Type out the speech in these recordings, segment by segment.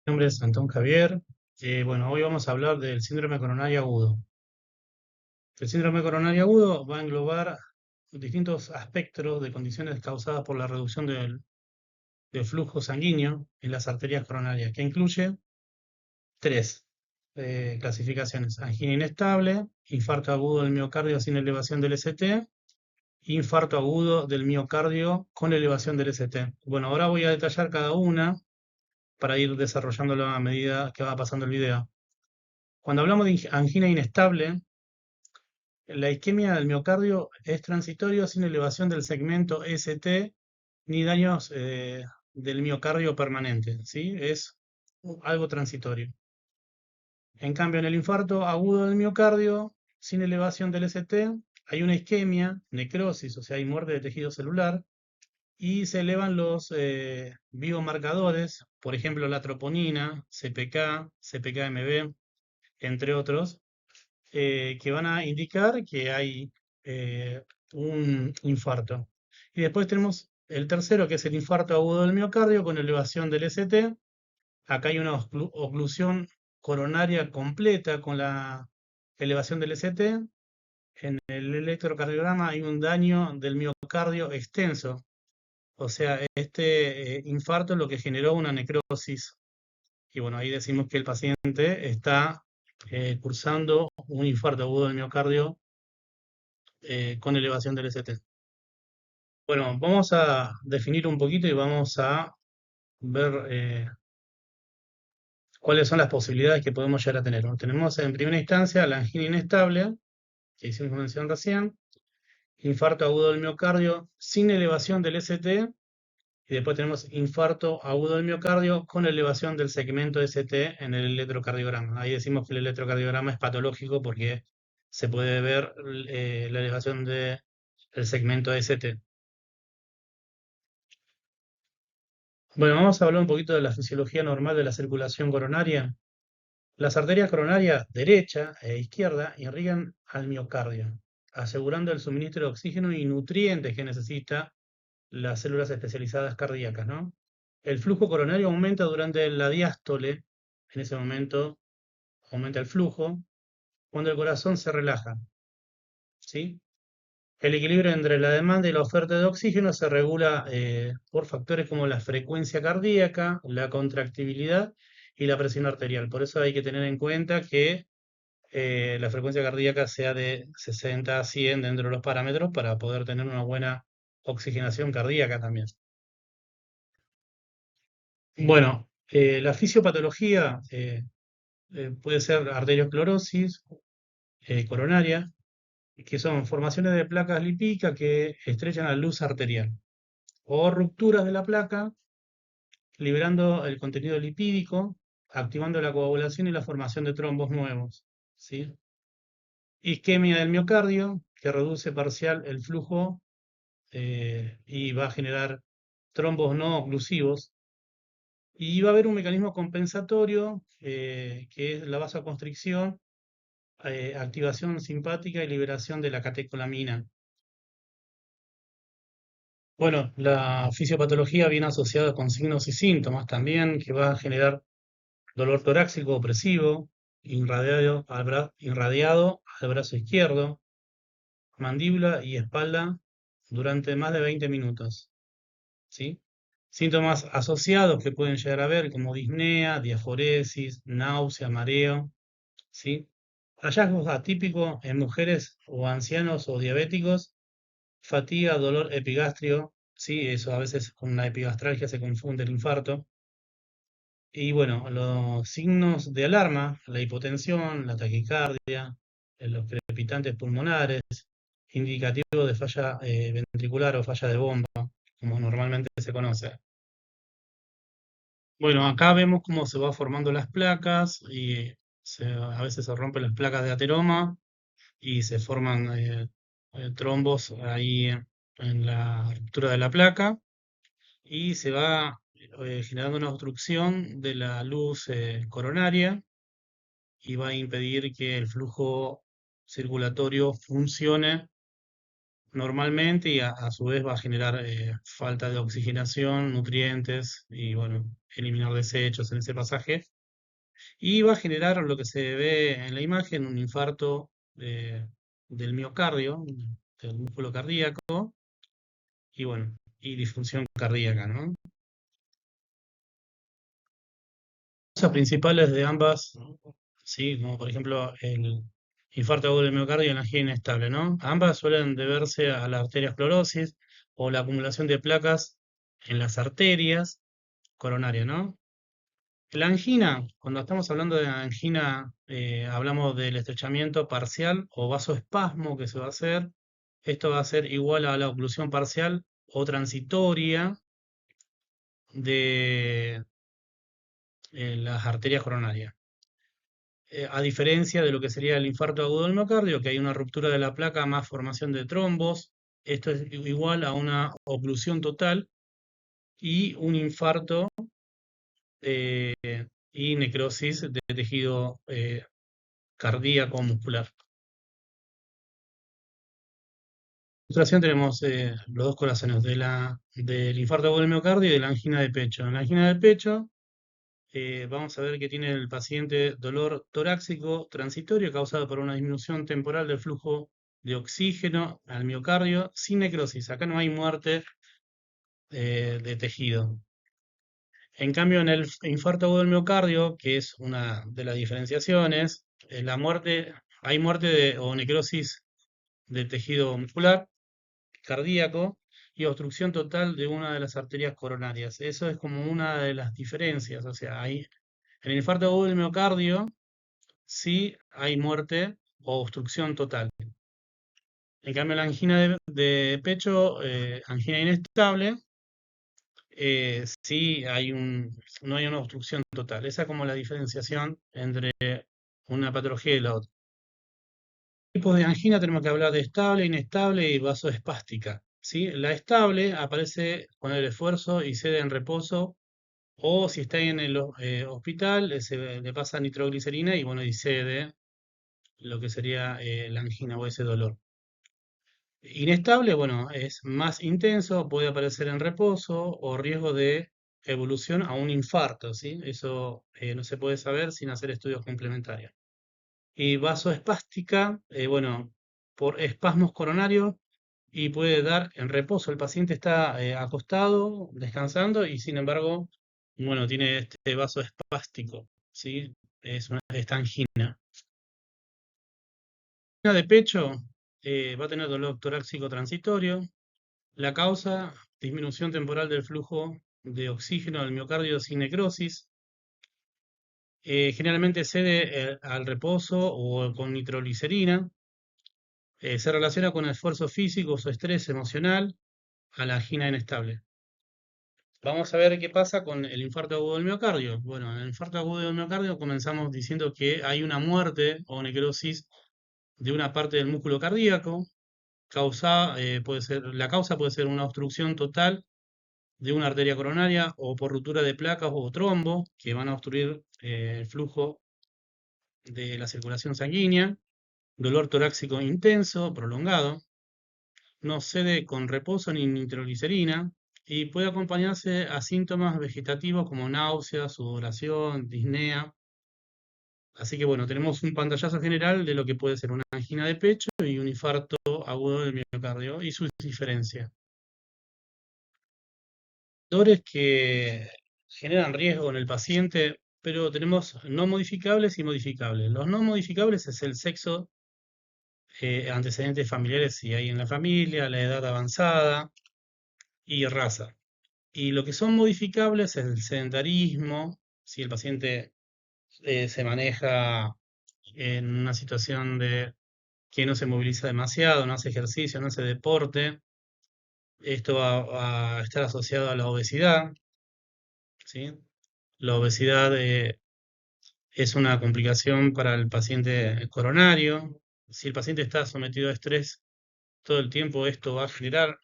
nombre es Antón Javier. Bueno, hoy vamos a hablar del síndrome coronario agudo. El síndrome coronario agudo va a englobar distintos aspectos de condiciones causadas por la reducción del flujo sanguíneo en las arterias coronarias, que incluye tres clasificaciones: angina inestable, infarto agudo del miocardio sin elevación del ST, infarto agudo del miocardio con elevación del ST. Bueno, ahora voy a detallar cada una para ir desarrollándolo a medida que va pasando el video. Cuando hablamos de angina inestable, la isquemia del miocardio es transitorio sin elevación del segmento ST ni daños del miocardio permanente, ¿sí? Es algo transitorio. En cambio, en el infarto agudo del miocardio, sin elevación del ST, hay una isquemia, necrosis, o sea, hay muerte de tejido celular, y se elevan los biomarcadores, por ejemplo, la troponina, CPK, CPKMB, entre otros, que van a indicar que hay un infarto. Y después tenemos el tercero, que es el infarto agudo del miocardio con elevación del ST. Acá hay una oclusión coronaria completa con la elevación del ST. En el electrocardiograma hay un daño del miocardio extenso. O sea, este infarto es lo que generó una necrosis. Y bueno, ahí decimos que el paciente está cursando un infarto agudo del miocardio con elevación del ST. Bueno, vamos a definir un poquito y vamos a ver cuáles son las posibilidades que podemos llegar a tener. Tenemos en primera instancia la angina inestable, que hicimos mención recién, infarto agudo del miocardio sin elevación del ST, y después tenemos infarto agudo del miocardio con elevación del segmento ST en el electrocardiograma. Ahí decimos que el electrocardiograma es patológico porque se puede ver la elevación del segmento ST. Bueno, vamos a hablar un poquito de la fisiología normal de la circulación coronaria. Las arterias coronarias derecha e izquierda irrigan al miocardio, asegurando el suministro de oxígeno y nutrientes que necesita las células especializadas cardíacas, ¿no? El flujo coronario aumenta durante la diástole, en ese momento aumenta el flujo, cuando el corazón se relaja, ¿sí? El equilibrio entre la demanda y la oferta de oxígeno se regula por factores como la frecuencia cardíaca, la contractibilidad y la presión arterial. Por eso hay que tener en cuenta que la frecuencia cardíaca sea de 60 a 100 dentro de los parámetros para poder tener una buena oxigenación cardíaca también. Bueno, la fisiopatología puede ser arteriosclerosis coronaria, que son formaciones de placas lipídicas que estrechan la luz arterial, o rupturas de la placa, liberando el contenido lipídico, activando la coagulación y la formación de trombos nuevos, ¿sí? Isquemia del miocardio, que reduce parcial el flujo y va a generar trombos no oclusivos. Y va a haber un mecanismo compensatorio, que es la vasoconstricción, activación simpática y liberación de la catecolamina. Bueno, la fisiopatología viene asociada con signos y síntomas también, que va a generar dolor torácico opresivo, irradiado al brazo izquierdo, mandíbula y espalda durante más de 20 minutos, ¿sí? Síntomas asociados que pueden llegar a haber como disnea, diaforesis, náusea, mareo, ¿sí? Hallazgos atípicos en mujeres o ancianos o diabéticos, fatiga, dolor epigastrio, ¿sí? Eso a veces con una epigastralgia se confunde el infarto. Y bueno, los signos de alarma, la hipotensión, la taquicardia, los crepitantes pulmonares, indicativo de falla ventricular o falla de bomba, como normalmente se conoce. Bueno, acá vemos cómo se va formando las placas y a veces se rompen las placas de ateroma y se forman trombos ahí en la ruptura de la placa y se va generando una obstrucción de la luz coronaria y va a impedir que el flujo circulatorio funcione normalmente y a su vez va a generar falta de oxigenación, nutrientes y bueno, eliminar desechos en ese pasaje. Y va a generar lo que se ve en la imagen, un infarto del miocardio, del músculo cardíaco y bueno, y disfunción cardíaca, ¿no? Causas principales de ambas, sí, como por ejemplo el infarto agudo del miocardio y la angina inestable, ¿no? Ambas suelen deberse a la arteriosclerosis o la acumulación de placas en las arterias coronarias, ¿no? La angina, cuando estamos hablando de angina, hablamos del estrechamiento parcial o vasoespasmo que se va a hacer. Esto va a ser igual a la oclusión parcial o transitoria de las arterias coronarias. A diferencia de lo que sería el infarto agudo del miocardio, que hay una ruptura de la placa más formación de trombos, esto es igual a una oclusión total y un infarto eh, y necrosis de tejido cardíaco muscular. En ilustración tenemos los dos corazones del infarto agudo del miocardio y de la angina de pecho. En la angina de pecho vamos a ver que tiene el paciente dolor torácico transitorio causado por una disminución temporal del flujo de oxígeno al miocardio sin necrosis. Acá no hay muerte de tejido. En cambio, en el infarto agudo del miocardio, que es una de las diferenciaciones, hay muerte o necrosis de tejido muscular, cardíaco y obstrucción total de una de las arterias coronarias. Eso es como una de las diferencias. O sea, en el infarto agudo del miocardio sí hay muerte o obstrucción total. En cambio, la angina de pecho, angina inestable, sí no hay una obstrucción total. Esa es como la diferenciación entre una patología y la otra. Tipos de angina tenemos que hablar de estable, inestable y vasoespástica. ¿Sí? La estable aparece con el esfuerzo y cede en reposo, o si está en el hospital, le pasa nitroglicerina y bueno, y cede lo que sería la angina o ese dolor. Inestable, bueno, es más intenso, puede aparecer en reposo o riesgo de evolución a un infarto, ¿sí? Eso no se puede saber sin hacer estudios complementarios. Y vasoespástica, bueno, por espasmos coronarios y puede dar en reposo. El paciente está acostado, descansando y sin embargo, bueno, tiene este vaso espástico, ¿sí? Esta angina. La de pecho va a tener dolor torácico transitorio. La causa, disminución temporal del flujo de oxígeno al miocardio sin necrosis. Generalmente cede al reposo o con nitroglicerina. Se relaciona con esfuerzo físico o estrés emocional a la angina inestable. Vamos a ver qué pasa con el infarto agudo del miocardio. Bueno, en el infarto agudo del miocardio comenzamos diciendo que hay una muerte o necrosis de una parte del músculo cardíaco. La causa puede ser una obstrucción total de una arteria coronaria o por ruptura de placas o trombo que van a obstruir el flujo de la circulación sanguínea. Dolor torácico intenso, prolongado. No cede con reposo ni nitroglicerina y puede acompañarse a síntomas vegetativos como náuseas, sudoración, disnea. Así que bueno, tenemos un pantallazo general de lo que puede ser una angina de pecho y un infarto agudo del miocardio y sus diferencias. Factores que generan riesgo en el paciente, pero tenemos no modificables y modificables. Los no modificables es el sexo, antecedentes familiares si hay en la familia, la edad avanzada y raza. Y lo que son modificables es el sedentarismo, si el paciente se maneja en una situación de que no se moviliza demasiado, no hace ejercicio, no hace deporte, esto va a estar asociado a la obesidad, ¿sí? La obesidad es una complicación para el paciente coronario. Si el paciente está sometido a estrés todo el tiempo, esto va a generar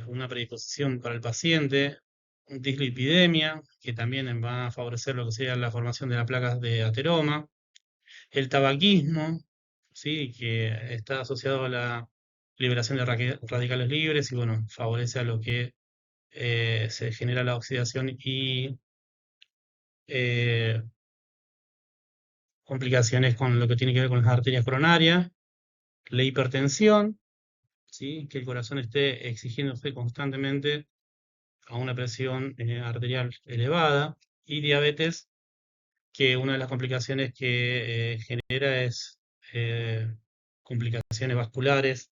una predisposición para el paciente, dislipidemia, que también va a favorecer lo que sería la formación de las placas de ateroma, el tabaquismo, ¿sí? Que está asociado a la liberación de radicales libres y bueno, favorece a lo que se genera la oxidación y eh, complicaciones con lo que tiene que ver con las arterias coronarias, la hipertensión, ¿sí? Que el corazón esté exigiéndose constantemente a una presión arterial elevada, y diabetes, que una de las complicaciones que genera es eh, complicaciones vasculares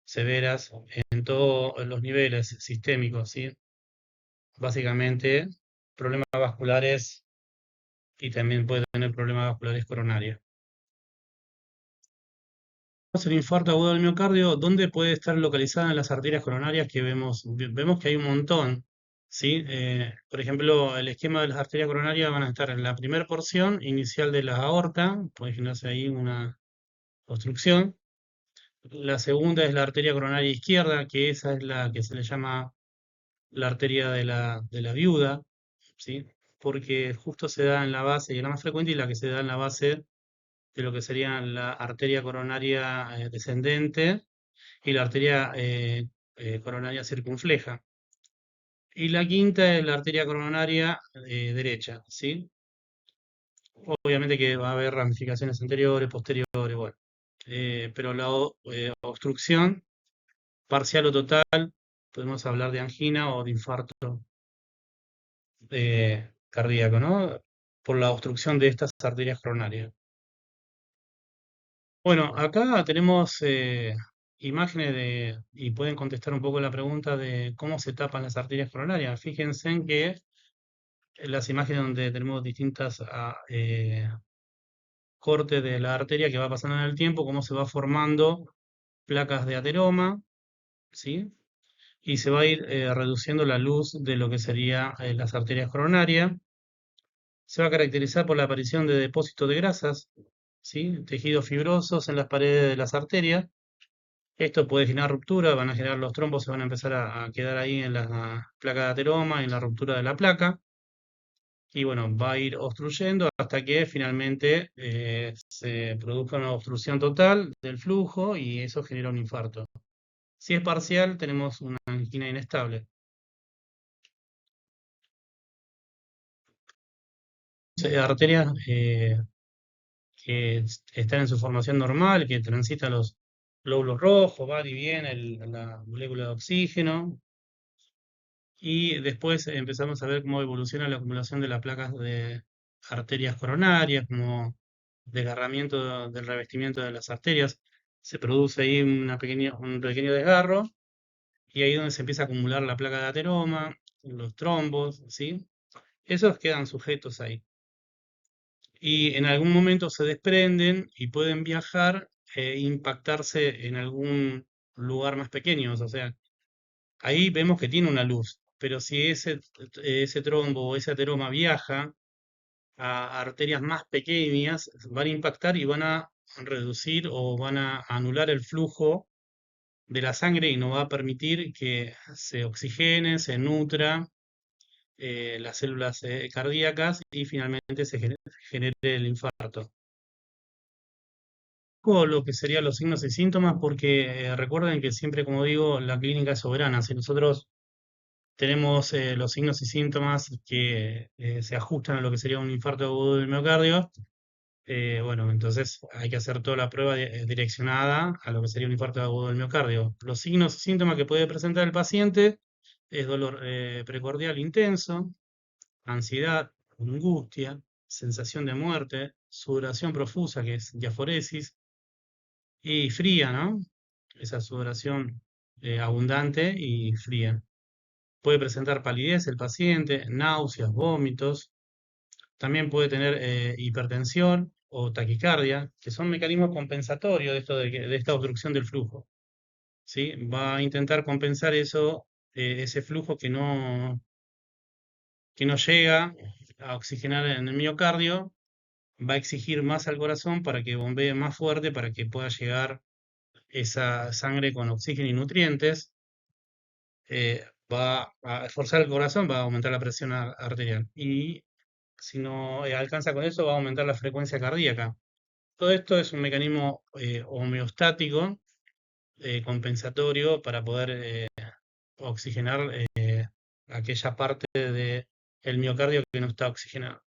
severas en todos los niveles sistémicos, ¿sí? Básicamente problemas vasculares y también puede tener problemas vasculares coronarios. El infarto agudo del miocardio, ¿dónde puede estar localizada en las arterias coronarias que vemos? Vemos que hay un montón, ¿sí? Por ejemplo, el esquema de las arterias coronarias van a estar en la primera porción inicial de la aorta, puede generarse ahí una obstrucción. La segunda es la arteria coronaria izquierda, que esa es la que se le llama la arteria de la viuda, ¿sí? Porque justo se da en la base, y es la más frecuente, y la que se da en la base de lo que sería la arteria coronaria descendente y la arteria coronaria circunfleja. Y la quinta es la arteria coronaria derecha, ¿sí? Obviamente que va a haber ramificaciones anteriores, posteriores, bueno. Pero la obstrucción parcial o total, podemos hablar de angina o de infarto cardíaco, ¿no? Por la obstrucción de estas arterias coronarias. Bueno, acá tenemos imágenes y pueden contestar un poco la pregunta de cómo se tapan las arterias coronarias. Fíjense en que en las imágenes donde tenemos distintas cortes de la arteria que va pasando en el tiempo, cómo se va formando placas de ateroma, ¿sí? Y se va a ir reduciendo la luz de lo que serían las arterias coronarias. Se va a caracterizar por la aparición de depósitos de grasas, ¿sí? Tejidos fibrosos en las paredes de las arterias. Esto puede generar ruptura, van a generar los trombos, se van a empezar a quedar ahí en la placa de ateroma, en la ruptura de la placa. Y bueno, va a ir obstruyendo hasta que finalmente se produzca una obstrucción total del flujo y eso genera un infarto. Si es parcial, tenemos una angina inestable. Arterias que están en su formación normal, que transitan los glóbulos rojos, va y viene la molécula de oxígeno, y después empezamos a ver cómo evoluciona la acumulación de las placas de arterias coronarias, como desgarramiento del revestimiento de las arterias. Se produce ahí un pequeño desgarro, y ahí es donde se empieza a acumular la placa de ateroma, los trombos, ¿sí? Esos quedan sujetos ahí. Y en algún momento se desprenden y pueden viajar e impactarse en algún lugar más pequeño. O sea, ahí vemos que tiene una luz, pero si ese trombo o ese ateroma viaja a arterias más pequeñas, van a impactar y van a reducir o van a anular el flujo de la sangre y no va a permitir que se oxigene, se nutra las células cardíacas y finalmente se genere el infarto. Lo que serían los signos y síntomas, porque recuerden que siempre, como digo, la clínica es soberana. Si nosotros tenemos los signos y síntomas que se ajustan a lo que sería un infarto agudo del miocardio, bueno, entonces hay que hacer toda la prueba direccionada a lo que sería un infarto agudo del miocardio. Los signos y síntomas que puede presentar el paciente es dolor precordial intenso, ansiedad, angustia, sensación de muerte, sudoración profusa, que es diaforesis, y fría, ¿no? Esa sudoración abundante y fría. Puede presentar palidez el paciente, náuseas, vómitos. También puede tener hipertensión o taquicardia, que son mecanismos compensatorios de, de esta obstrucción del flujo. ¿Sí? Va a intentar compensar eso, ese flujo que no llega a oxigenar en el miocardio, va a exigir más al corazón para que bombee más fuerte, para que pueda llegar esa sangre con oxígeno y nutrientes. Va a esforzar el corazón, va a aumentar la presión arterial. Y si no alcanza con eso, va a aumentar la frecuencia cardíaca. Todo esto es un mecanismo homeostático compensatorio para poder oxigenar aquella parte del miocardio que no está oxigenada,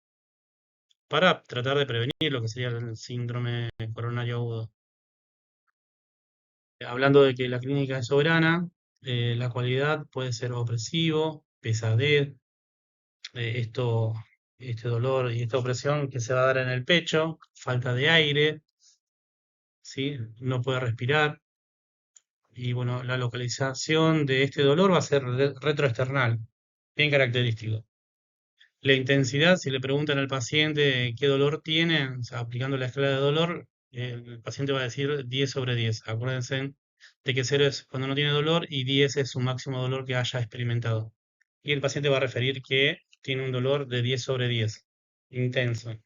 para tratar de prevenir lo que sería el síndrome coronario agudo. Hablando de que la clínica es soberana, la cualidad puede ser opresivo, pesadez, esto, este dolor y esta opresión que se va a dar en el pecho, falta de aire, ¿sí? No puede respirar. Y bueno, la localización de este dolor va a ser retroesternal, bien característico. La intensidad, si le preguntan al paciente qué dolor tiene, o sea, aplicando la escala de dolor, el paciente va a decir 10 sobre 10. Acuérdense de que 0 es cuando no tiene dolor y 10 es su máximo dolor que haya experimentado. Y el paciente va a referir que tiene un dolor de 10 sobre 10, intenso.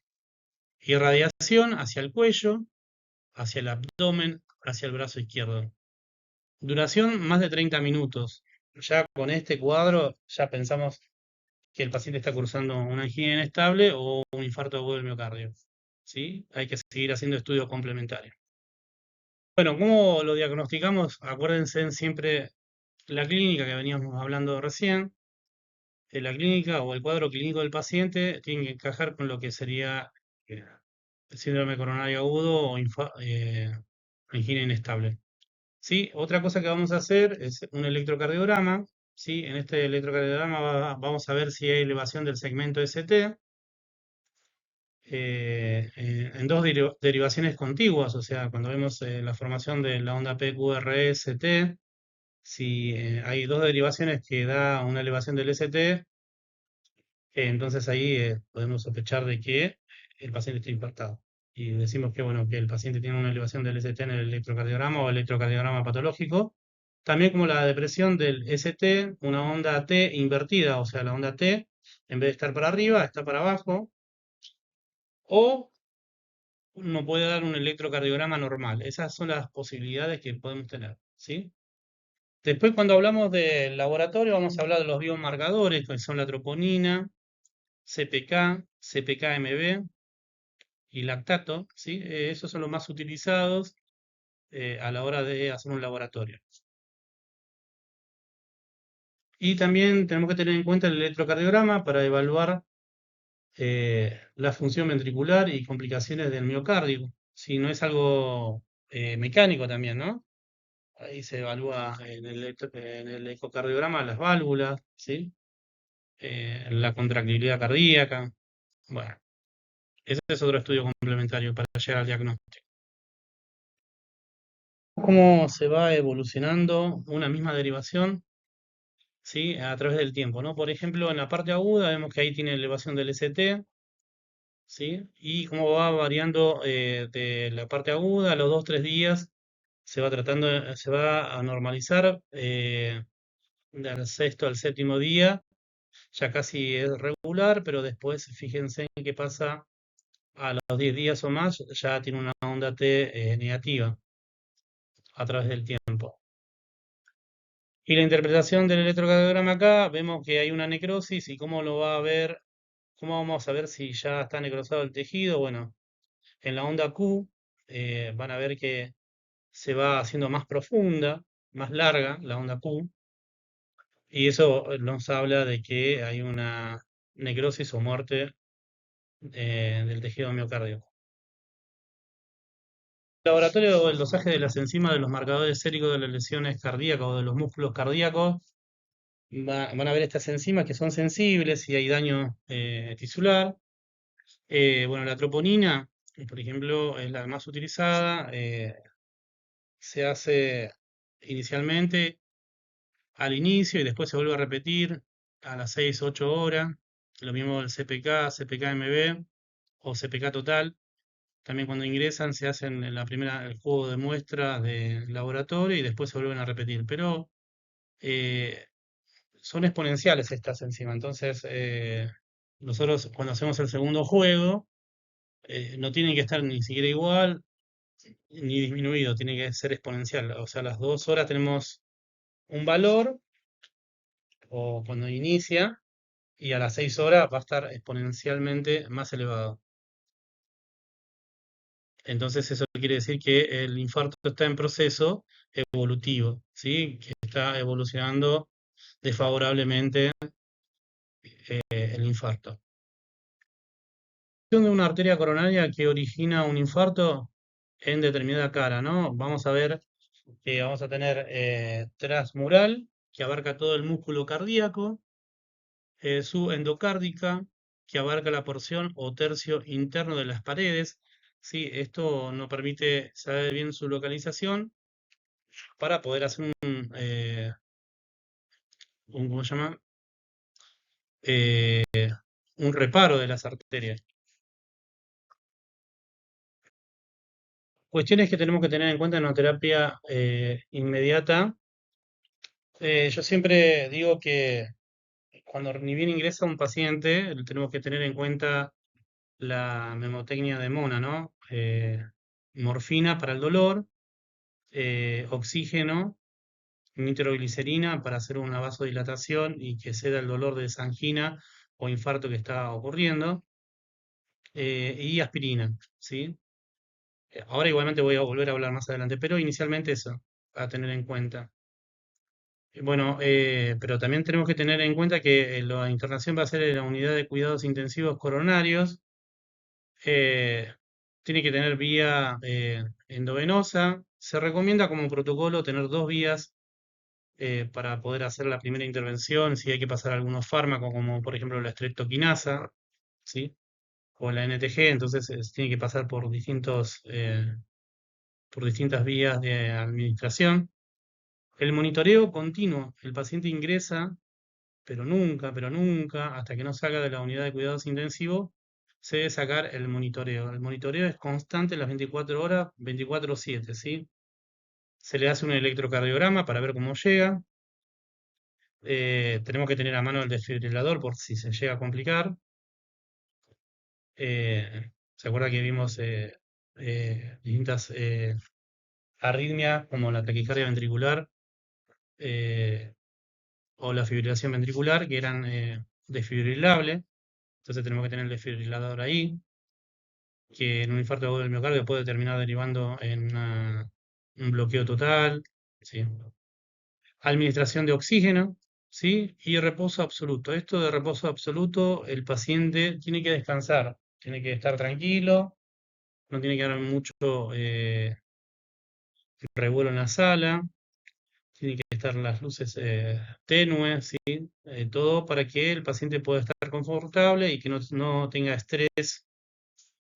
Irradiación hacia el cuello, hacia el abdomen, hacia el brazo izquierdo. Duración más de 30 minutos. Ya con este cuadro ya pensamos que el paciente está cursando una angina inestable o un infarto agudo del miocardio. ¿Sí? Hay que seguir haciendo estudios complementarios. Bueno, ¿cómo lo diagnosticamos? Acuérdense siempre la clínica que veníamos hablando recién. La clínica o el cuadro clínico del paciente tiene que encajar con lo que sería el síndrome coronario agudo o angina inestable. ¿Sí? Otra cosa que vamos a hacer es un electrocardiograma. ¿Sí? En este electrocardiograma vamos a ver si hay elevación del segmento ST en dos derivaciones contiguas, o sea, cuando vemos la formación de la onda PQRS-T, si hay dos derivaciones que da una elevación del ST, entonces ahí podemos sospechar de que el paciente está infartado. Y decimos que, bueno, que el paciente tiene una elevación del ST en el electrocardiograma o electrocardiograma patológico. También como la depresión del ST, una onda T invertida, o sea, la onda T, en vez de estar para arriba, está para abajo. O uno puede dar un electrocardiograma normal. Esas son las posibilidades que podemos tener, ¿sí? Después, cuando hablamos del laboratorio, vamos a hablar de los biomarcadores, que son la troponina, CPK, CPK-MB y lactato, ¿sí? Esos son los más utilizados a la hora de hacer un laboratorio. Y también tenemos que tener en cuenta el electrocardiograma para evaluar la función ventricular y complicaciones del miocardio. Si no es algo mecánico también, ¿no? Ahí se evalúa en el ecocardiograma las válvulas, ¿sí? La contractilidad cardíaca. Bueno, ese es otro estudio complementario para llegar al diagnóstico. Cómo se va evolucionando una misma derivación, ¿sí? A través del tiempo, ¿no? Por ejemplo, en la parte aguda vemos que ahí tiene elevación del ST, ¿sí? Y cómo va variando de la parte aguda a los 2 o 3 días se va a normalizar del sexto al séptimo día, ya casi es regular, pero después fíjense qué pasa a los 10 días o más, ya tiene una onda T negativa a través del tiempo. Y la interpretación del electrocardiograma acá, vemos que hay una necrosis y cómo lo va a ver, cómo vamos a ver si ya está necrosado el tejido. Bueno, en la onda Q van a ver que se va haciendo más profunda, más larga la onda Q, y eso nos habla de que hay una necrosis o muerte del tejido miocárdico. El laboratorio, el dosaje de las enzimas de los marcadores séricos de las lesiones cardíacas o de los músculos cardíacos, van a ver estas enzimas que son sensibles si hay daño tisular. Bueno, la troponina, por ejemplo, es la más utilizada. Se hace inicialmente al inicio y después se vuelve a repetir a las 6 u 8 horas. Lo mismo el CPK, CPK-MB o CPK total. También cuando ingresan se hacen en la primera el juego de muestras de laboratorio y después se vuelven a repetir. Pero eh, son exponenciales estas enzimas. Entonces, nosotros cuando hacemos el segundo juego, no tienen que estar ni siquiera igual ni disminuido, tiene que ser exponencial. O sea, a las 2 horas tenemos un valor, o cuando inicia, y a las 6 horas va a estar exponencialmente más elevado. Entonces eso quiere decir que el infarto está en proceso evolutivo, ¿sí? Que está evolucionando desfavorablemente el infarto. De una arteria coronaria que origina un infarto en determinada cara, ¿no? Vamos a ver que vamos a tener transmural, que abarca todo el músculo cardíaco, subendocárdica, que abarca la porción o tercio interno de las paredes. Sí, esto nos permite saber bien su localización para poder hacer ¿cómo se llama? Eh, un reparo de las arterias. Cuestiones que tenemos que tener en cuenta en una terapia inmediata. Yo siempre digo que cuando ni bien ingresa un paciente, tenemos que tener en cuenta la memotecnia de Mona, ¿no? Morfina para el dolor, oxígeno, nitroglicerina para hacer una vasodilatación y que ceda el dolor de esa angina o infarto que está ocurriendo, y aspirina, ¿sí? Ahora igualmente voy a volver a hablar más adelante, pero inicialmente eso, a tener en cuenta. Bueno, pero también tenemos que tener en cuenta que la internación va a ser en la unidad de cuidados intensivos coronarios. eh, Tiene que tener vía endovenosa. Se recomienda como protocolo tener dos vías para poder hacer la primera intervención, si hay que pasar algunos fármacos, como por ejemplo la streptokinasa, ¿sí? O la NTG, entonces tiene que pasar por distintas vías de administración. El monitoreo continuo, el paciente ingresa, pero nunca, hasta que no salga de la unidad de cuidados intensivos, se debe sacar el monitoreo. El monitoreo es constante las 24 horas, 24/7, ¿sí? Se le hace un electrocardiograma para ver cómo llega. Tenemos que tener a mano el desfibrilador por si se llega a complicar. ¿Se acuerda que vimos distintas arritmias como la taquicardia ventricular o la fibrilación ventricular que eran desfibrilables? Entonces tenemos que tener el desfibrilador ahí, que en un infarto agudo del miocardio puede terminar derivando en un bloqueo total, ¿sí? Administración de oxígeno, ¿sí? Y reposo absoluto. Esto de reposo absoluto, el paciente tiene que descansar, tiene que estar tranquilo, no tiene que haber mucho revuelo en la sala, tienen que estar las luces tenues, ¿sí? Todo para que el paciente pueda estar confortable y que no tenga estrés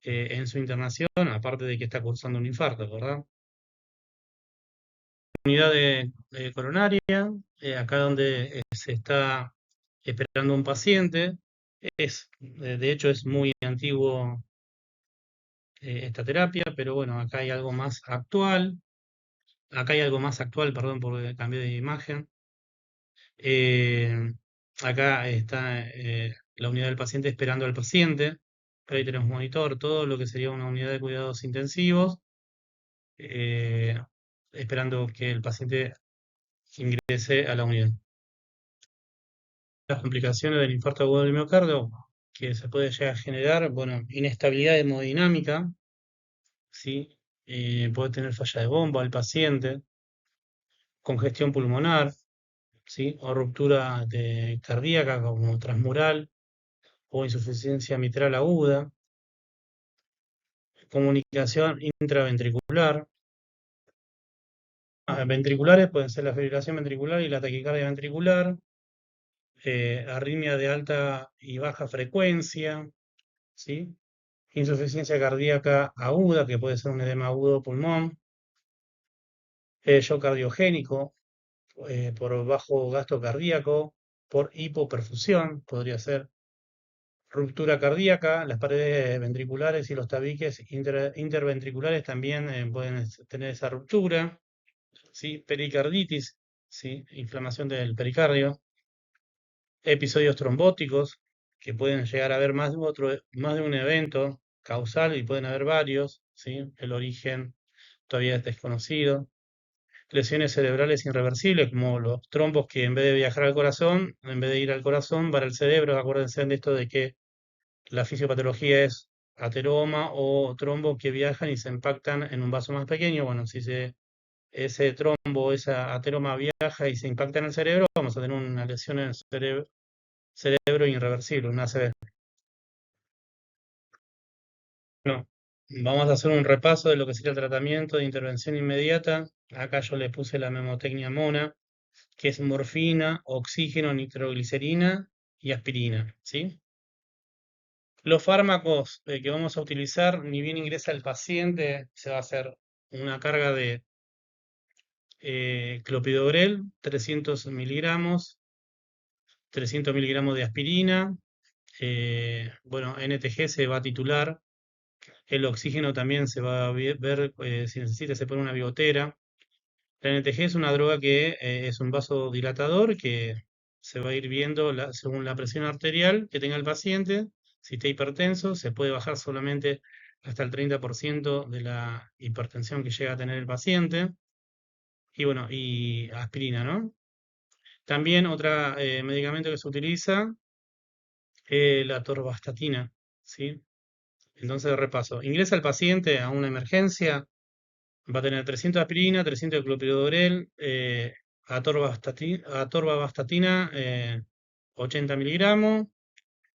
en su internación, aparte de que está cursando un infarto, ¿verdad? Unidad de coronaria, acá donde se está esperando un paciente, de hecho es muy antiguo esta terapia, pero bueno, acá hay algo más actual, perdón, porque cambié de imagen. Eh, Acá está la unidad del paciente esperando al paciente, pero ahí tenemos monitor, todo lo que sería una unidad de cuidados intensivos, eh, esperando que el paciente ingrese a la unidad. Las complicaciones del infarto agudo del miocardio que se puede llegar a generar, bueno, inestabilidad hemodinámica, ¿sí? Puede tener falla de bomba el paciente, congestión pulmonar, ¿sí? O ruptura cardíaca como transmural o insuficiencia mitral aguda, comunicación intraventricular. Ventriculares pueden ser la fibrilación ventricular y la taquicardia ventricular, arritmia de alta y baja frecuencia, ¿sí? Insuficiencia cardíaca aguda, que puede ser un edema agudo pulmón, shock cardiogénico, por bajo gasto cardíaco, por hipoperfusión, podría ser ruptura cardíaca, las paredes ventriculares y los tabiques interventriculares también pueden tener esa ruptura, ¿sí? Pericarditis, ¿sí? Inflamación del pericardio, episodios trombóticos, que pueden llegar a haber más de un evento causal y pueden haber varios, ¿sí? El origen todavía es desconocido. Lesiones cerebrales irreversibles, como los trombos que en vez de viajar al corazón, en vez de ir al corazón, van al cerebro. Acuérdense de esto de que la fisiopatología es ateroma o trombo que viajan y se impactan en un vaso más pequeño. Bueno, si ese trombo, esa ateroma viaja y se impacta en el cerebro, vamos a tener una lesión en el cerebro irreversible, una ACV. No. Vamos a hacer un repaso de lo que sería el tratamiento de intervención inmediata. Acá yo le puse la memotecnia mona, que es morfina, oxígeno, nitroglicerina y aspirina, ¿sí? Los fármacos que vamos a utilizar, ni bien ingresa el paciente, se va a hacer una carga de clopidogrel, 300 miligramos, 300 miligramos de aspirina, bueno, NTG se va a titular, el oxígeno también se va a ver si necesita, se pone una bigotera. La NTG es una droga que es un vasodilatador que se va a ir viendo según la presión arterial que tenga el paciente. Si está hipertenso, se puede bajar solamente hasta el 30% de la hipertensión que llega a tener el paciente. Y bueno, y aspirina, ¿no? También otro medicamento que se utiliza, la atorvastatina, ¿sí? Entonces, de repaso, ingresa el paciente a una emergencia, va a tener 300 de aspirina, 300 de clopidogrel, atorvastatina, 80 miligramos,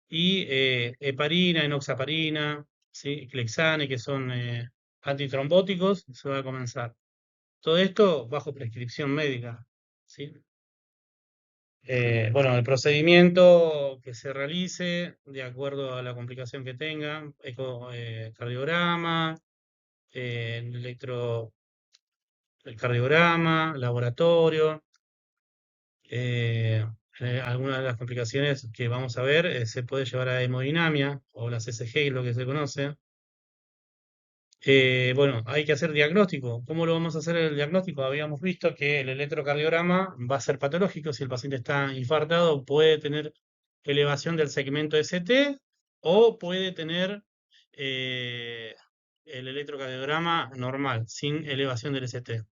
y heparina, enoxaparina, ¿sí? Clexane, que son antitrombóticos, se va a comenzar. Todo esto bajo prescripción médica, ¿sí? Bueno, el procedimiento que se realice de acuerdo a la complicación que tenga, ecocardiograma, el cardiograma, laboratorio. eh, Algunas de las complicaciones que vamos a ver se puede llevar a hemodinamia o la CCG, lo que se conoce. Bueno, hay que hacer diagnóstico. ¿Cómo lo vamos a hacer el diagnóstico? Habíamos visto que el electrocardiograma va a ser patológico. Si el paciente está infartado, puede tener elevación del segmento ST o puede tener eh, el electrocardiograma normal, sin elevación del ST.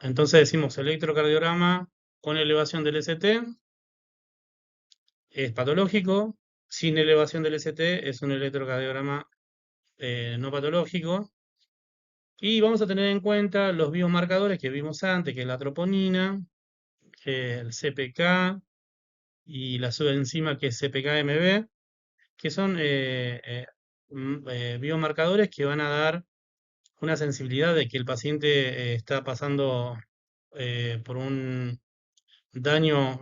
Entonces decimos electrocardiograma con elevación del ST es patológico, sin elevación del ST es un electrocardiograma no patológico. Y vamos a tener en cuenta los biomarcadores que vimos antes, que es la troponina, el CPK y la subenzima que es CPK-MB, que son biomarcadores que van a dar una sensibilidad de que el paciente está pasando por un daño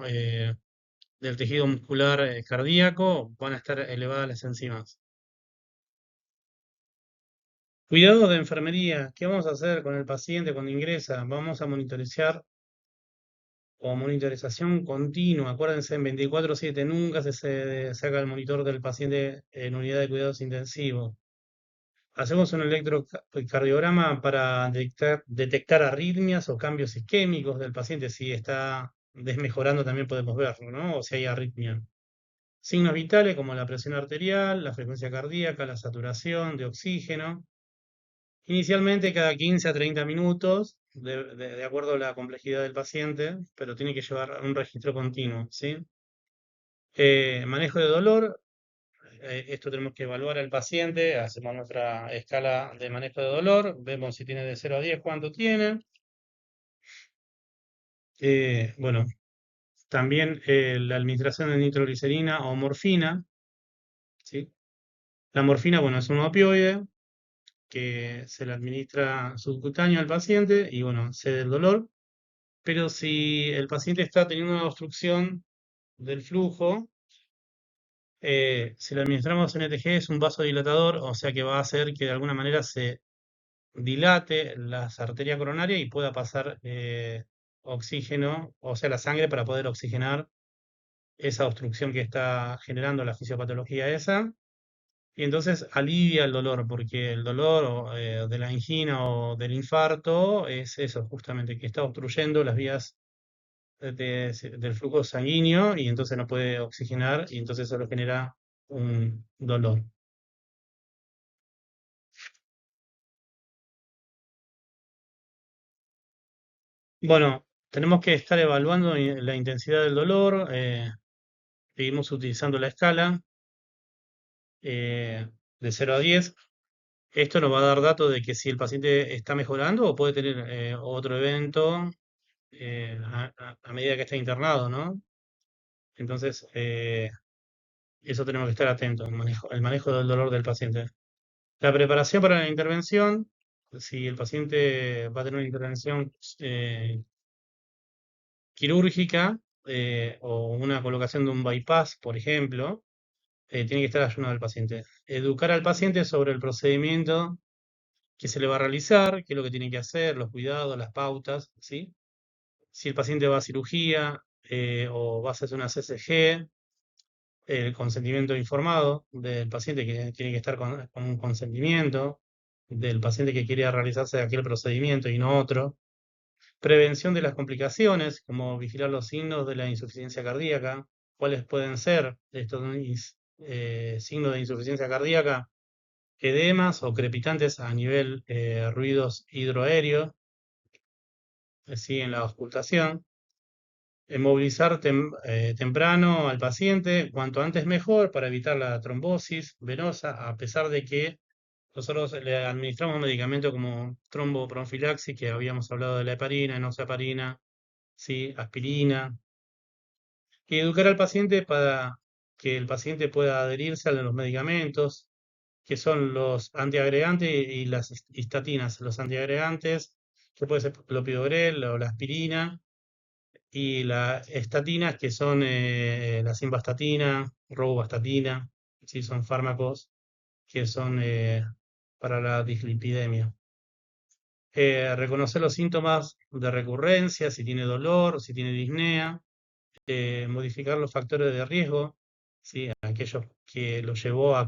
del tejido muscular cardíaco, van a estar elevadas las enzimas. Cuidado de enfermería. ¿Qué vamos a hacer con el paciente cuando ingresa? Vamos a monitorizar o monitorización continua. Acuérdense, en 24/7 nunca se saca el monitor del paciente en unidad de cuidados intensivos. Hacemos un electrocardiograma para detectar arritmias o cambios isquémicos del paciente. Si está desmejorando también podemos verlo, ¿no? O si hay arritmia. Signos vitales como la presión arterial, la frecuencia cardíaca, la saturación de oxígeno. Inicialmente cada 15 a 30 minutos, de acuerdo a la complejidad del paciente, pero tiene que llevar un registro continuo, ¿sí? Manejo de dolor, esto tenemos que evaluar al paciente, hacemos nuestra escala de manejo de dolor, vemos si tiene de 0 a 10 cuánto tiene. Bueno, también la administración de nitroglicerina o morfina, ¿sí? La morfina, bueno, es un opioide que se le administra subcutáneo al paciente y, bueno, cede el dolor. Pero si el paciente está teniendo una obstrucción del flujo, si le administramos NTG es un vasodilatador, o sea que va a hacer que de alguna manera se dilate las arterias coronarias y pueda pasar oxígeno, o sea, la sangre para poder oxigenar esa obstrucción que está generando la fisiopatología esa. Y entonces alivia el dolor, porque el dolor de la angina o del infarto es eso, justamente, que está obstruyendo las vías del flujo sanguíneo y entonces no puede oxigenar y entonces eso le genera un dolor. Bueno, tenemos que estar evaluando la intensidad del dolor, seguimos utilizando la escala. eh, de 0 a 10. Esto nos va a dar datos de que si el paciente está mejorando o puede tener otro evento a medida que está internado, ¿no? Entonces, eso tenemos que estar atentos, el manejo del dolor del paciente. La preparación para la intervención, si el paciente va a tener una intervención eh, quirúrgica o una colocación de un bypass, por ejemplo, tiene que estar ayuno del paciente. Educar al paciente sobre el procedimiento que se le va a realizar, qué es lo que tiene que hacer, los cuidados, las pautas, ¿sí? Si el paciente va a cirugía o va a hacerse una CCG, el consentimiento informado del paciente que tiene que estar con un consentimiento del paciente que quiere realizarse aquel procedimiento y no otro. Prevención de las complicaciones, como vigilar los signos de la insuficiencia cardíaca. ¿Cuáles pueden ser estos signos de insuficiencia cardíaca? Edemas o crepitantes a nivel ruidos hidroaéreos, así en la auscultación. Movilizar temprano al paciente, cuanto antes mejor, para evitar la trombosis venosa, a pesar de que nosotros le administramos medicamentos como tromboprofilaxis, que habíamos hablado de la heparina, enoxaparina, ¿sí? Aspirina, y educar al paciente para que el paciente pueda adherirse a los medicamentos, que son los antiagregantes y las histatinas. Los antiagregantes, que puede ser clopidogrel o la aspirina, y las estatinas, que son la simvastatina, rosuvastatina, ¿sí? Son fármacos que son para la dislipidemia. Reconocer los síntomas de recurrencia, si tiene dolor, si tiene disnea, modificar los factores de riesgo, ¿sí? Aquellos que lo llevó a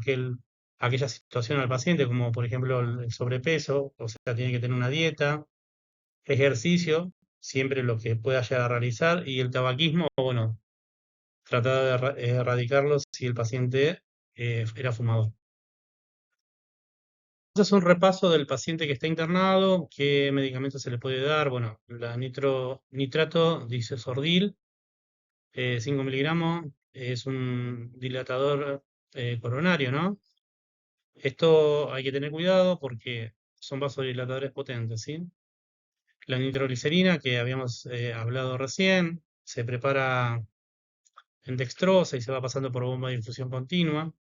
aquella situación al paciente, como por ejemplo el sobrepeso, o sea, tiene que tener una dieta, ejercicio, siempre lo que pueda llegar a realizar, y el tabaquismo, bueno, tratar de erradicarlo si el paciente era fumador. Entonces, un repaso del paciente que está internado, qué medicamentos se le puede dar. Bueno, la nitrato disesordil, 5 miligramos, es un dilatador coronario, ¿no? Esto hay que tener cuidado porque son vasodilatadores potentes, ¿sí? La nitroglicerina, que habíamos hablado recién, se prepara en dextrosa y se va pasando por bomba de infusión continua.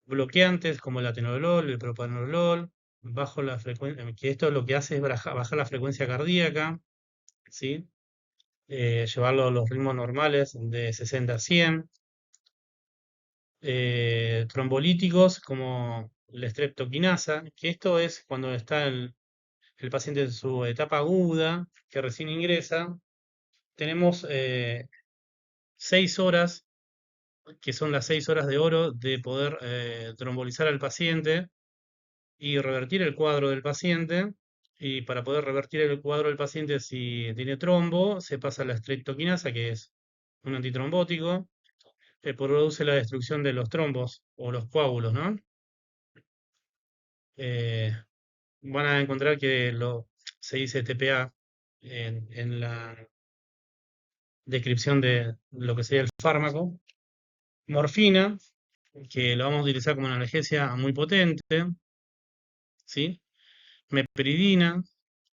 Bloqueantes como el atenolol, el propanolol, bajo la frecuencia, que esto lo que hace es bajar la frecuencia cardíaca, ¿sí? Llevarlo a los ritmos normales de 60 a 100. Trombolíticos como la streptokinasa, que esto es cuando está el paciente en su etapa aguda, que recién ingresa. Tenemos 6 horas, que son las 6 horas de oro de poder trombolizar al paciente y revertir el cuadro del paciente. Y para poder revertir el cuadro del paciente si tiene trombo, se pasa a la streptokinasa, que es un antitrombótico, que produce la destrucción de los trombos o los coágulos, ¿no? Eh, Van a encontrar que se dice TPA en la descripción de lo que sería el fármaco. Morfina, que lo vamos a utilizar como una analgesia muy potente, ¿sí? Meperidina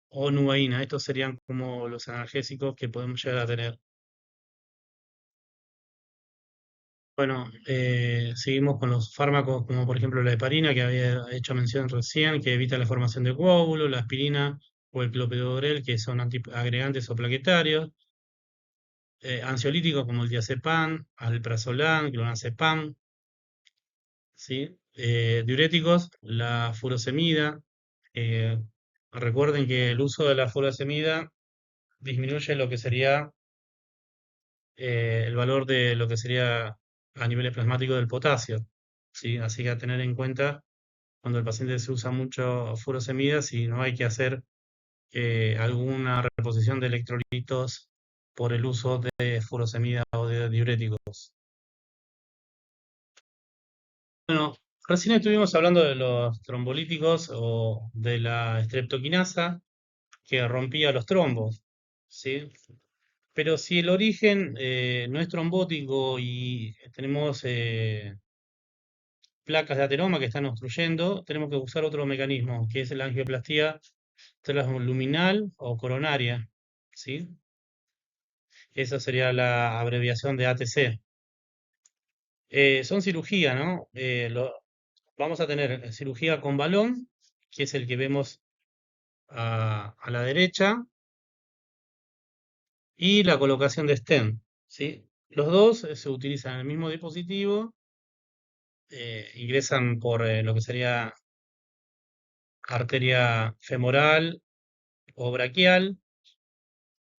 o nubaína. Estos serían como los analgésicos que podemos llegar a tener. Bueno, seguimos con los fármacos como por ejemplo la heparina, que había hecho mención recién, que evita la formación de coágulos, la aspirina o el clopidogrel, que son agregantes o plaquetarios. Ansiolíticos como el diazepam, alprazolam, clonazepam, ¿sí? Diuréticos, la furosemida. eh, Recuerden que el uso de la furosemida disminuye lo que sería el valor de lo que sería a nivel plasmático del potasio, ¿sí? Así que a tener en cuenta cuando el paciente se usa mucho furosemida, si no hay que hacer alguna reposición de electrolitos por el uso de furosemida o de diuréticos. Bueno, recién estuvimos hablando de los trombolíticos o de la streptokinasa que rompía los trombos, ¿sí? Pero si el origen no es trombótico y tenemos placas de ateroma que están obstruyendo, tenemos que usar otro mecanismo, que es la angioplastía transluminal o coronaria, ¿sí? Esa sería la abreviación de ATC. Son cirugía, ¿no? Vamos a tener cirugía con balón, que es el que vemos a la derecha, y la colocación de stent, ¿sí? Los dos se utilizan en el mismo dispositivo, ingresan por lo que sería arteria femoral o braquial,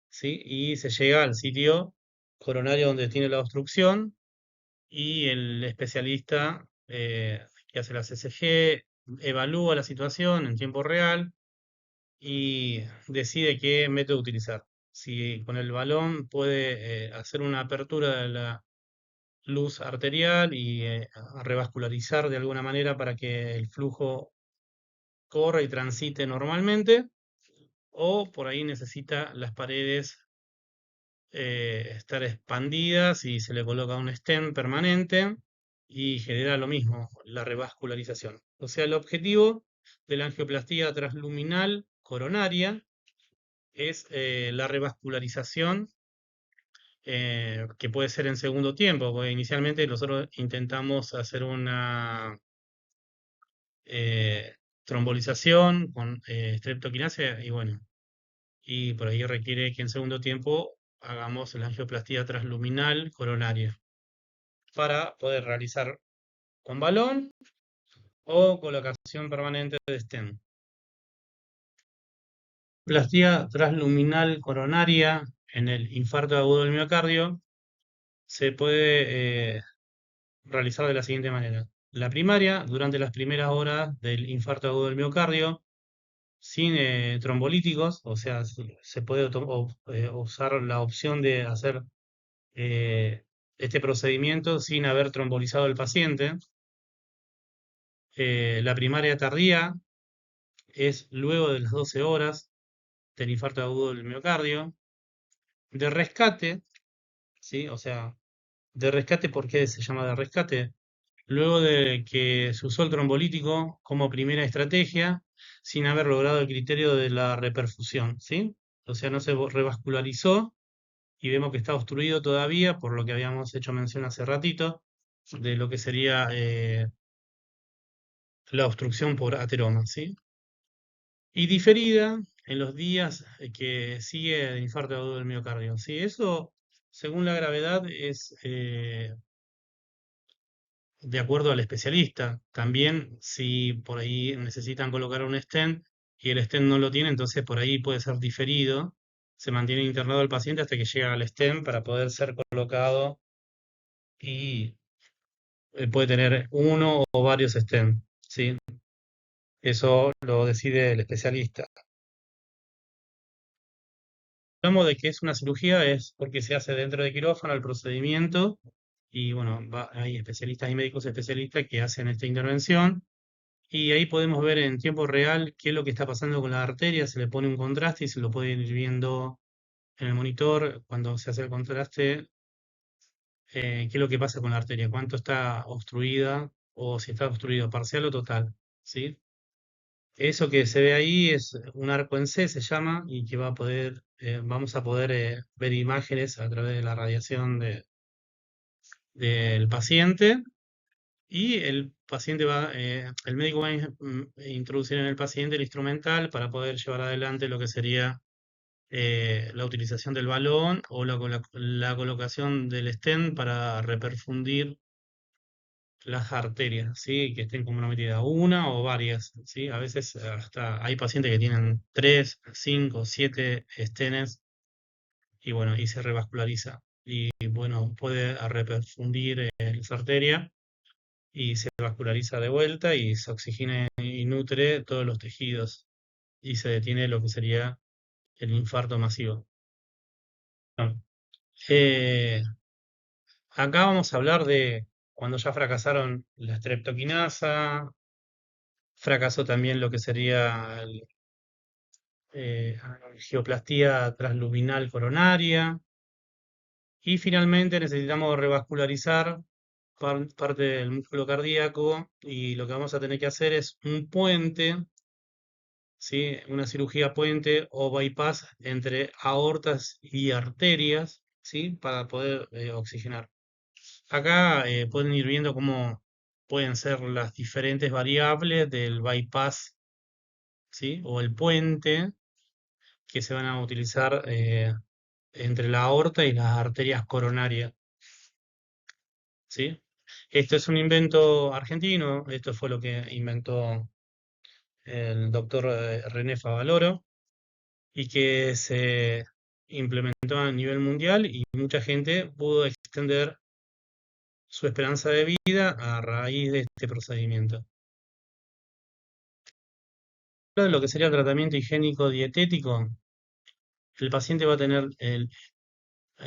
¿sí? Y se llega al sitio coronario donde tiene la obstrucción y el especialista que hace la CCG evalúa la situación en tiempo real y decide qué método utilizar. Si con el balón puede hacer una apertura de la luz arterial y a revascularizar de alguna manera para que el flujo corra y transite normalmente, o por ahí necesita las paredes estar expandidas y se le coloca un stent permanente y genera lo mismo, la revascularización. O sea, el objetivo de la angioplastía transluminal coronaria es la revascularización, que puede ser en segundo tiempo, porque inicialmente nosotros intentamos hacer una eh, trombolización con streptokinase y bueno, y por ahí requiere que en segundo tiempo hagamos la angioplastía transluminal coronaria para poder realizar con balón o colocación permanente de stent. Plastía transluminal coronaria en el infarto agudo del miocardio se puede realizar de la siguiente manera. La primaria, durante las primeras horas del infarto agudo del miocardio, sin trombolíticos, o sea, se puede usar la opción de hacer este procedimiento sin haber trombolizado al paciente. La primaria tardía es luego de las 12 horas del infarto agudo del miocardio. De rescate, ¿sí? O sea, de rescate, ¿por qué se llama de rescate? Luego de que se usó el trombolítico como primera estrategia, sin haber logrado el criterio de la reperfusión, ¿sí? O sea, no se revascularizó y vemos que está obstruido todavía, por lo que habíamos hecho mención hace ratito, de lo que sería la obstrucción por ateroma, ¿sí? Y diferida en los días que sigue el infarto agudo del miocardio, ¿sí? Eso, según la gravedad, es de acuerdo al especialista. También, si por ahí necesitan colocar un stent y el stent no lo tiene, entonces por ahí puede ser diferido. Se mantiene internado el paciente hasta que llega al stent para poder ser colocado y puede tener uno o varios stents, ¿sí? Eso lo decide el especialista. Hablamos de que es una cirugía, es porque se hace dentro de quirófano el procedimiento y bueno, hay especialistas y médicos especialistas que hacen esta intervención y ahí podemos ver en tiempo real qué es lo que está pasando con la arteria, se le pone un contraste y se lo puede ir viendo en el monitor cuando se hace el contraste, qué es lo que pasa con la arteria, cuánto está obstruida o si está obstruido parcial o total, ¿sí? Eso que se ve ahí es un arco en C, se llama, y que vamos a poder ver imágenes a través de la radiación del paciente. Y el médico va a introducir en el paciente el instrumental para poder llevar adelante lo que sería la utilización del balón o la colocación del stent para reperfundir las arterias, ¿sí? Que estén comprometidas, una o varias, ¿sí? A veces hasta hay pacientes que tienen 3, 5, 7 estenes y bueno, y se revasculariza. Y bueno, puede reperfundir esa arteria y se vasculariza de vuelta y se oxigena y nutre todos los tejidos y se detiene lo que sería el infarto masivo. Bueno, eh, acá vamos a hablar de cuando ya fracasaron la streptokinasa, fracasó también lo que sería angioplastía transluminal coronaria y finalmente necesitamos revascularizar parte del músculo cardíaco y lo que vamos a tener que hacer es un puente, ¿sí? Una cirugía puente o bypass entre aortas y arterias, ¿sí? Para poder oxigenar. Acá pueden ir viendo cómo pueden ser las diferentes variables del bypass, ¿sí? O el puente que se van a utilizar entre la aorta y las arterias coronarias, ¿sí? Esto es un invento argentino, esto fue lo que inventó el doctor René Favaloro y que se implementó a nivel mundial y mucha gente pudo extender su esperanza de vida a raíz de este procedimiento. De lo que sería el tratamiento higiénico dietético, el paciente va a tener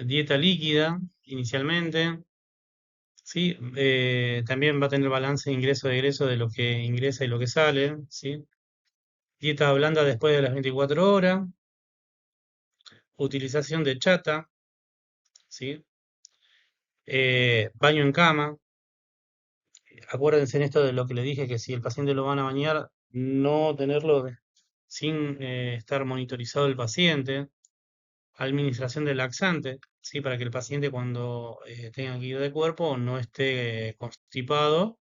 dieta líquida inicialmente, ¿sí? También va a tener balance de ingreso-egreso de lo que ingresa y lo que sale, ¿sí? Dieta blanda después de las 24 horas, utilización de chata, ¿sí? Baño en cama. Acuérdense en esto de lo que le dije, que si el paciente lo van a bañar, no tenerlo sin estar monitorizado el paciente. Administración de laxante, ¿sí? Para que el paciente cuando tenga que ir de cuerpo no esté constipado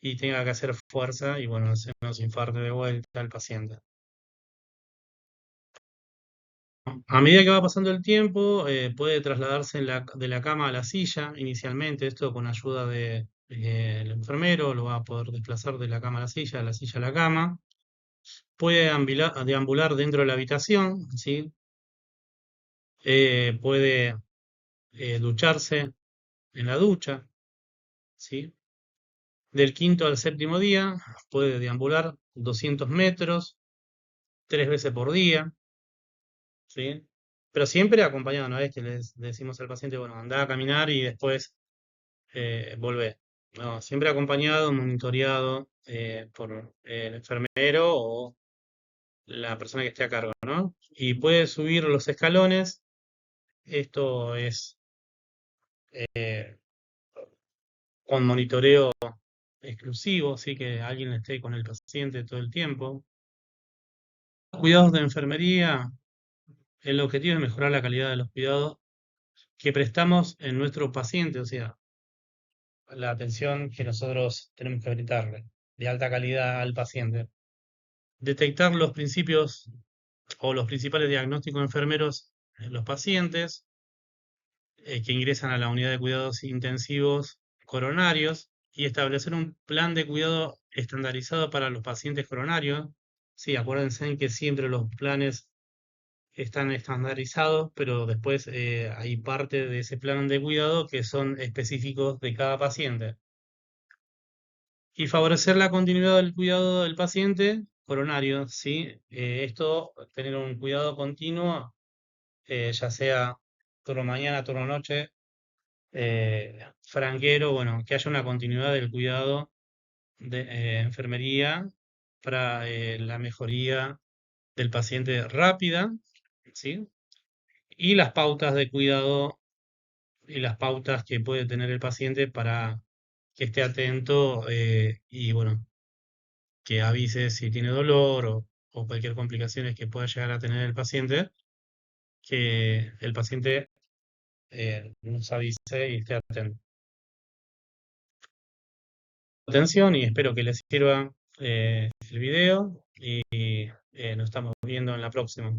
y tenga que hacer fuerza y bueno, se nos infarte de vuelta al paciente. A medida que va pasando el tiempo, puede trasladarse de la cama a la silla inicialmente, esto con ayuda del enfermero, lo va a poder desplazar de la cama a la silla a la cama. Puede deambular dentro de la habitación, ¿sí? Puede ducharse en la ducha, ¿sí? Del quinto al séptimo día puede deambular 200 metros, 3 veces por día, ¿sí? Pero siempre acompañado, no es que les decimos al paciente, bueno, anda a caminar y después volvé. No, siempre acompañado, monitoreado por el enfermero o la persona que esté a cargo, ¿no? Y puede subir los escalones. Esto es eh, con monitoreo exclusivo, sí que alguien esté con el paciente todo el tiempo. Cuidados de enfermería, el objetivo es mejorar la calidad de los cuidados que prestamos en nuestro paciente, o sea, la atención que nosotros tenemos que brindarle de alta calidad al paciente. Detectar los principios o los principales diagnósticos enfermeros en los pacientes que ingresan a la unidad de cuidados intensivos coronarios y establecer un plan de cuidado estandarizado para los pacientes coronarios. Sí, acuérdense en que siempre los planes están estandarizados, pero después hay parte de ese plan de cuidado que son específicos de cada paciente. Y favorecer la continuidad del cuidado del paciente coronario, ¿sí? Esto, tener un cuidado continuo, ya sea turno mañana, turno noche, franquero, bueno, que haya una continuidad del cuidado de enfermería para la mejoría del paciente rápida, ¿sí? Y las pautas de cuidado y las pautas que puede tener el paciente para que esté atento y bueno, que avise si tiene dolor o cualquier complicaciones que pueda llegar a tener el paciente, que el paciente nos avise y esté atento. Atención y espero que les sirva el video y nos estamos viendo en la próxima.